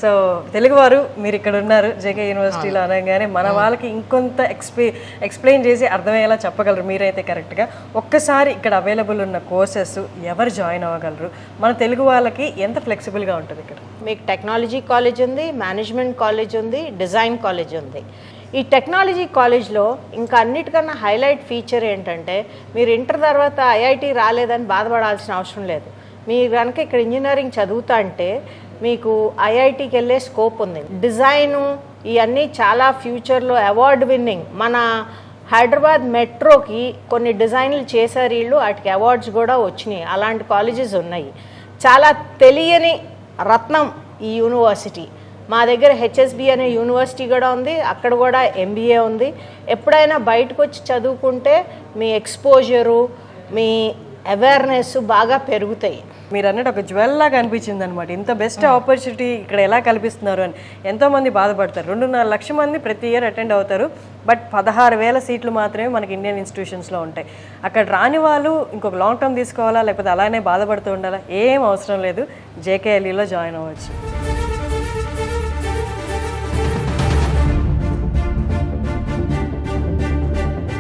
So తెలుగువారు మీరు ఇక్కడ ఉన్నారు జేకే యూనివర్సిటీలో అనగానే మన వాళ్ళకి ఇంకొంత ఎక్స్ప్లెయిన్ చేసి అర్థమయ్యేలా చెప్పగలరు మీరైతే కరెక్ట్గా. ఒక్కసారి ఇక్కడ అవైలబుల్ ఉన్న కోర్సెస్ ఎవరు జాయిన్ అవ్వగలరు, మన తెలుగు వాళ్ళకి ఎంత ఫ్లెక్సిబుల్గా ఉంటుంది ఇక్కడ? మీకు టెక్నాలజీ కాలేజ్ ఉంది, మేనేజ్మెంట్ కాలేజ్ ఉంది, డిజైన్ కాలేజ్ ఉంది. ఈ టెక్నాలజీ కాలేజ్లో ఇంకా అన్నిటికన్నా హైలైట్ ఫీచర్ ఏంటంటే మీరు ఇంటర్ తర్వాత ఐఐటి రాలేదని బాధపడాల్సిన అవసరం లేదు. మీరు కనుక ఇక్కడ ఇంజనీరింగ్ చదువుతా అంటే మీకు ఐఐటికి వెళ్ళే స్కోప్ ఉంది. డిజైను ఇవన్నీ చాలా ఫ్యూచర్లో అవార్డు విన్నింగ్. మన హైదరాబాద్ మెట్రోకి కొన్ని డిజైన్లు చేశారు వీళ్ళు, వాటికి అవార్డ్స్ కూడా వచ్చినాయి. అలాంటి కాలేజెస్ ఉన్నాయి. చాలా తెలియని రత్నం ఈ యూనివర్సిటీ. మా దగ్గర హెచ్ఎస్బి అనే యూనివర్సిటీ కూడా ఉంది, అక్కడ కూడా ఎంబీఏ ఉంది. ఎప్పుడైనా బయటకు వచ్చి చదువుకుంటే మీ ఎక్స్పోజరు, మీ అవేర్నెస్ బాగా పెరుగుతాయి. మీరు అన్నట్టు ఒక జ్వెల్ లాగా అనిపించింది అనమాట. ఇంత బెస్ట్ ఆపర్చునిటీ ఇక్కడ ఎలా కల్పిస్తున్నారు అని ఎంతోమంది బాధపడతారు. 2.5 లక్షల మంది ప్రతి ఇయర్ అటెండ్ అవుతారు, బట్ 16,000 సీట్లు మాత్రమే మనకి ఇండియన్ ఇన్స్టిట్యూషన్స్లో ఉంటాయి. అక్కడ రాని వాళ్ళు ఇంకొక లాంగ్ టర్మ్ తీసుకోవాలా, లేకపోతే అలానే బాధపడుతూ ఉండాలా, ఏం అవసరం లేదు, జేకేఎల్ఈలో జాయిన్ అవ్వచ్చు.